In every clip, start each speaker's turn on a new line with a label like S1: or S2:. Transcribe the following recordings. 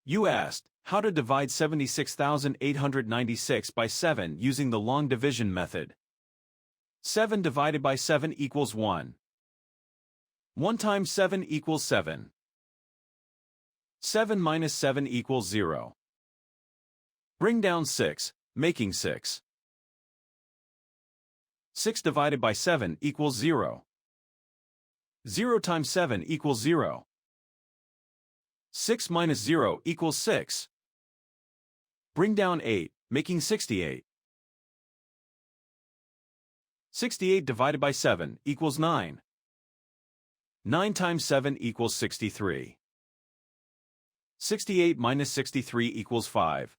S1: You asked, how to divide 76,896 by 7 using the long division method. 7 divided by 7 equals 1. 1 times 7 equals 7. 7 minus 7 equals 0. Bring down 6, making 6. 6 divided by 7 equals 0. 0 times 7 equals 0. 6 minus 0 equals 6. Bring down 8, making 68. 68 divided by 7 equals 9. 9 times 7 equals 63. 68 minus 63 equals 5.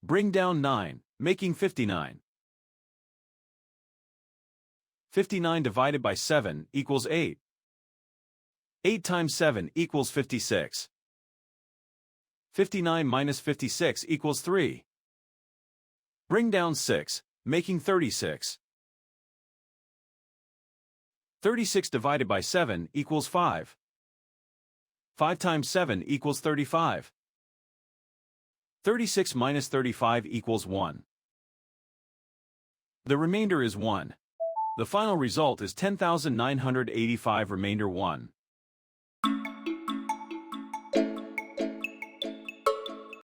S1: Bring down 9, making 59. 59 divided by 7 equals 8. 8 times 7 equals 56. 59 minus 56 equals 3. Bring down 6, making 36. 36 divided by 7 equals 5. 5 times 7 equals 35. 36 minus 35 equals 1. The remainder is 1. The final result is 10,985 remainder 1.